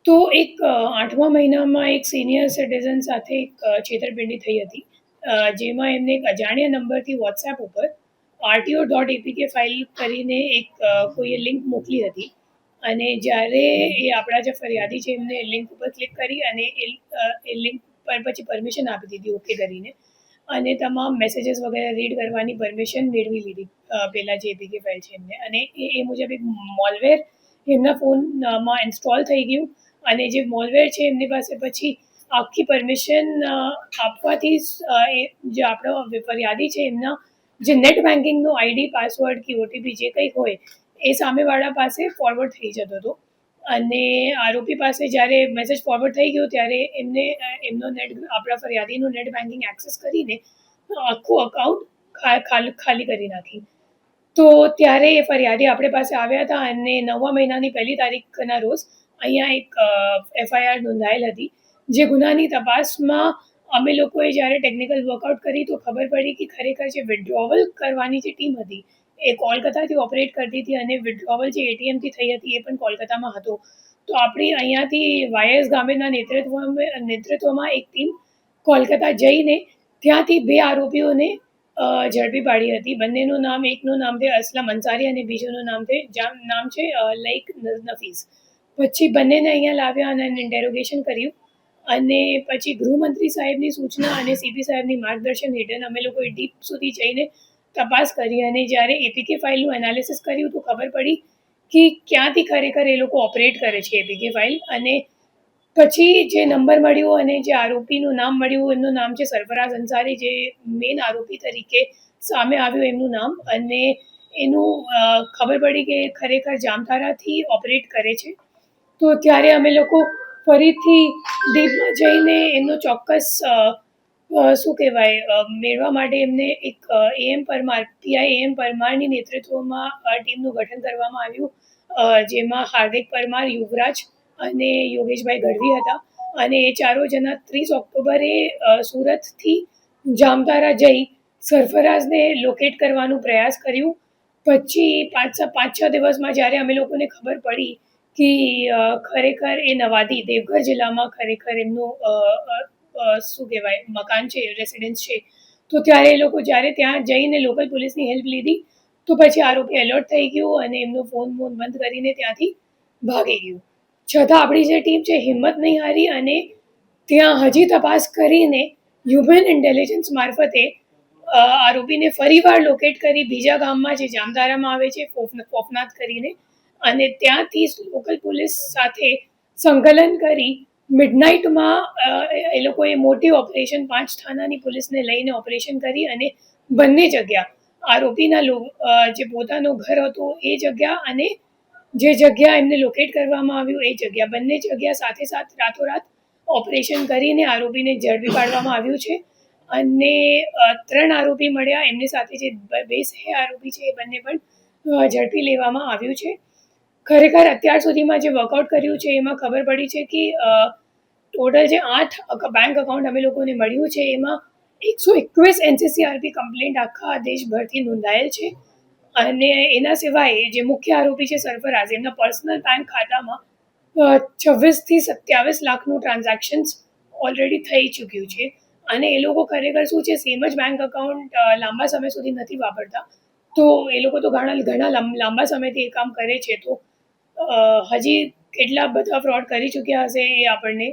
તો એક 8મા મહિનામાં એક સિનિયર સિટીઝન સાથે એક છેતરપિંડી થઈ હતી, જેમાં એમને એક અજાણ્યા નંબરથી વોટ્સએપ ઉપર RTO.APK ફાઇલ કરીને એક કોઈએ લિંક મોકલી હતી. અને જ્યારે એ આપણા જે ફરિયાદી છે એમને લિંક ઉપર ક્લિક કરી અને એ લિંક પર પછી પરમિશન આપી દીધી ઓકે કરીને, અને તમામ મેસેજીસ વગેરે રીડ કરવાની પરમિશન મેળવી લીધી પેલા જે એપીકે ફાઇલ છે એમને. અને એ મુજબ એક મોલવેર એમના ફોનમાં ઇન્સ્ટોલ થઈ ગયું, અને જે મોલવેર છે એમની પાસે પછી આખી પરમિશન આપવાથી જે આપણો ફરિયાદી છે એમના જે નેટ બેન્કિંગનો આઈડી પાસવર્ડ કે ઓટીપી જે કંઈ હોય એ સામેવાળા પાસે ફોરવર્ડ થઈ જતો હતો. અને આરોપી પાસે જ્યારે મેસેજ ફોરવર્ડ થઈ ગયો ત્યારે એમને એમનો આપણા ફરિયાદીનું નેટ બેન્કિંગ એક્સેસ કરીને આખું અકાઉન્ટ ખાલી કરી નાખી. તો ત્યારે એ ફરિયાદી આપણી પાસે આવ્યા હતા, અને 9મા મહિનાની 1લી તારીખના રોજ અહીંયા એક એફઆઈઆર નોંધાયેલ હતી. જે ગુનાની તપાસમાં અમે લોકોએ જ્યારે ટેકનિકલ વર્કઆઉટ કરી તો ખબર પડી કે ખરેખર જે વિડ્રોવલ કરવાની જે ટીમ હતી એ કોલકાતાથી ઓપરેટ કરતી હતી, અને વિડ્રોવલ જે એટીએમથી થઈ હતી એ પણ કોલકાતામાં હતો. તો આપણી અહીંયાથી વાયસ ગામેના નેતૃત્વમાં એક ટીમ કોલકાતા જઈને ત્યાંથી 2 આરોપીઓને ઝડપી પાડી હતી. બંનેનું નામ, એકનું નામ છે અસલમ અંસારી અને બીજુંનું નામ છે લઈક નફીસ. પછી બંનેને અહીંયા લાવ્યા અને ઇન્ટેરોગેશન કર્યું, અને પછી ગૃહમંત્રી સાહેબની સૂચના અને સીપી સાહેબની માર્ગદર્શન હેઠળ અમે લોકોએ ડીપ સુધી જઈને તપાસ કરી. અને જ્યારે એપીકે ફાઇલનું એનાલિસિસ કર્યું તો ખબર પડી કે ક્યાંથી ખરેખર એ લોકો ઓપરેટ કરે છે એપીકે ફાઇલ. અને પછી જે નંબર મળ્યો અને જે આરોપીનું નામ મળ્યું એમનું નામ છે સરફરાઝ અંસારી, જે મેઇન આરોપી તરીકે સામે આવ્યું એમનું નામ. અને એનું ખબર પડી કે ખરેખર જામતારાથી ઓપરેટ કરે છે. તો ત્યારે અમે લોકો ફરીથી ડીપમાં જઈને એમનો ચોક્કસ શું કહેવાય મેળવવા માટે એમને એક પીઆઈ એમ પરમારની નેતૃત્વમાં ટીમનું ગઠન કરવામાં આવ્યું, જેમાં હાર્દિક પરમાર, યુવરાજ અને યોગેશભાઈ ગઢવી હતા. અને એ ચારો જણા 30 ઓક્ટોબરે સુરતથી જામતારા જઈ સરફરાઝને લોકેટ કરવાનો પ્રયાસ કર્યું. પછી 5-6 દિવસમાં જ્યારે અમે લોકોને ખબર પડી કે ખરેખર એ નવાદી દેવઘર જિલ્લામાં ખરેખર એમનું શું કહેવાય મકાન છે, રેસિડેન્સ છે, તો ત્યારે એ લોકો જ્યારે ત્યાં જઈને લોકલ પોલીસની હેલ્પ લીધી તો પછી આરોપી એલર્ટ થઈ ગયું અને એમનો ફોન બંધ કરીને ત્યાંથી ભાગી ગયું. છતાં આપણી જે ટીમ છે હિંમત નહીં હારી, અને ત્યાં હજી તપાસ કરીને હ્યુમન ઇન્ટેલિજન્સ મારફતે આરોપીને ફરીવાર લોકેટ કરી બીજા ગામમાં જે જામતારામાં આવે છે ફોફનાથ કરીને, અને ત્યાંથી લોકલ પોલીસ સાથે સંકલન કરી મિડનાઇટમાં એ લોકોએ મોટી ઓપરેશન 5 થાનાની પોલીસને લઈને ઓપરેશન કરી, અને બંને જગ્યા આરોપીના જે પોતાનું ઘર હતું એ જગ્યા અને જે જગ્યા એમને લોકેટ કરવામાં આવ્યું એ જગ્યા, બંને જગ્યા સાથે રાતોરાત ઓપરેશન કરીને આરોપીને ઝડપી પાડવામાં આવ્યું છે. અને 3 આરોપી મળ્યા, એમની સાથે જે 2 આરોપી છે એ બંને પણ ઝડપી લેવામાં આવ્યું છે. ખરેખર અત્યાર સુધીમાં જે વર્કઆઉટ કર્યું છે એમાં ખબર પડી છે કે ટોટલ જે 8 બેંક એકાઉન્ટ અમે લોકોને મળ્યું છે એમાં 121 એનસીસીઆરપી કમ્પ્લેન્ટ આખા દેશભરથી નોંધાયેલ છે. અને એના સિવાય જે મુખ્ય આરોપી છે સરફરાઝ, એમના પર્સનલ બેંક ખાતામાં 26 થી 27 લાખનું ટ્રાન્ઝેક્શન્સ ઓલરેડી થઈ ચૂક્યું છે. અને એ લોકો ખરેખર શું છે, સેમ જ બેંક એકાઉન્ટ લાંબા સમય સુધી નથી વાપરતા, તો એ લોકો તો ઘણા લાંબા સમયથી એ કામ કરે છે. તો હજી કેટલા બધા ફ્રોડ કરી ચૂક્યા હશે એ આપણને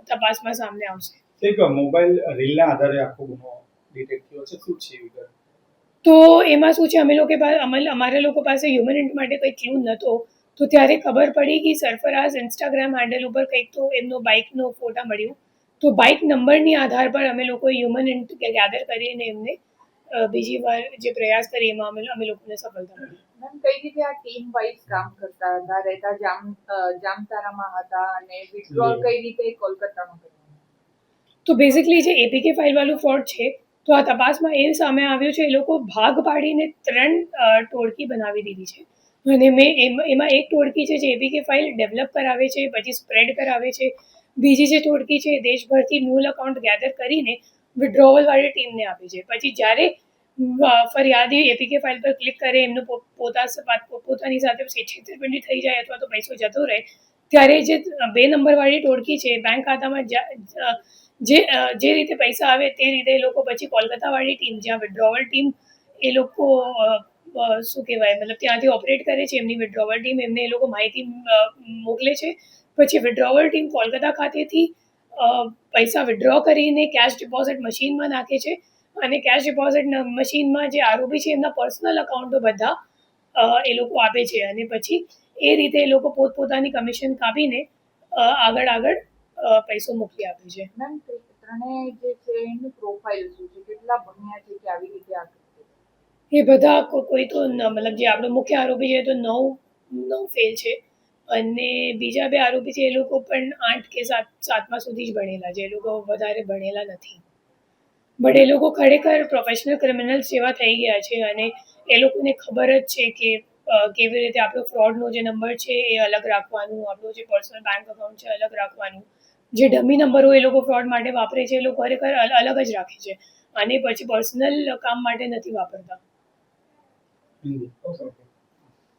તપાસમાં સામે આવશે. એક મોબાઈલ રીલના આધારે આખો ગુનો ડિટેક્ટ થયો છે, શું છે વિગત? તો એમાં શું છે, અમારા લોકો પાસે હ્યુમન ઇન્ટ માટે કંઈ ક્લુ નહોતો, તો ત્યારે ખબર પડી કે સરફરાઝ ઇન્સ્ટાગ્રામ હેન્ડલ ઉપર કંઈક તો એમનો બાઇકનો ફોટા મળ્યું, તો બાઇક નંબરની આધાર પર અમે લોકોએ હ્યુમન ઇન્ટ ગેધર કરીને એમને બીજી વાર જે પ્રયાસ કરી એમાં અમે લોકોને સફળતા મળી. મેમ, કઈ રીતે આ ટીમ વાઇઝ કામ કરતા હતા? રહેતા જામતારામાં હતા અને વિથડ્રોલ કઈ રીતે કોલકાતામાં કર્યું? તો બેઝિકલી જે એપીકે ફાઇલ વાળું ફ્રોડ છે, તો આ તપાસમાં એ સામે આવ્યું છે, એ લોકો ભાગ પાડીને 3 ટોળકી બનાવી દીધી છે. અને એમાં એક ટોળકી છે જે એપીકે ફાઇલ ડેવલપ કરાવે છે, પછી સ્પ્રેડ કરાવે છે. બીજી જે ટોળકી છે દેશભરથી મૂળ અકાઉન્ટ ગેધર કરીને વિડ્રોવલવાળી ટીમને આપે છે. પછી જ્યારે ફરિયાદી એપીકે ફાઇલ પર ક્લિક કરે, એમનું પોતાની સાથે છેતરપિંડી થઈ જાય અથવા તો પૈસો જતો રહે, ત્યારે જે 2 નંબરવાળી ટોળકી છે બેંક ખાતામાં જે રીતે પૈસા આવે તે રીતે એ લોકો પછી કોલકાતાવાળી ટીમ જ્યાં વિડ્રોવલ ટીમ એ લોકો શું કહેવાય મતલબ ત્યાંથી ઓપરેટ કરે છે એમની વિડ્રોવલ ટીમ એમને એ લોકો માહિતી મોકલે છે. પછી વિડ્રોવલ ટીમ કોલકાતા ખાતેથી પૈસા વિડ્રો કરીને કેશ ડિપોઝિટ મશીનમાં નાખે છે અને કેશ ડિપોઝિટ મશીનમાં જે આરોપી છે એમના પર્સનલ અકાઉન્ટો બધા એ લોકો આપે છે અને પછી એ રીતે એ લોકો પોતપોતાની કમિશન કાપીને આગળ પૈસો મોકલી આપે છે. મેમ ત્રણેય જે છે એની પ્રોફાઇલ શું છે, કેટલા ભણ્યા છે કે આવી રીતે આ કરશે? એ બધા કોઈ તો મતલબ જે આપણો મુખ્ય આરોપી છે તો 9 ફેલ છે અને બીજા 2 આરોપી છે એ લોકો પણ 8 કે 7મા સુધી જ ભણેલા છે, એ લોકો વધારે ભણેલા નથી. બટ એ લોકો ખરેખર પ્રોફેશનલ ક્રિમિનલ્સ જેવા થઈ ગયા છે અને એ લોકોને ખબર જ છે કે કેવી રીતે આપણો ફ્રોડનો જે નંબર છે એ અલગ રાખવાનું, આપણું જે પર્સનલ બેંક અકાઉન્ટ છે અલગ રાખવાનું, જે ડમી નંબરો એ લોકો ફ્રોડ માટે વાપરે છે એ લોકો ખરેખર અલગ જ રાખે છે અને પછી પર્સનલ કામ માટે નથી વાપરતા. ઓકે.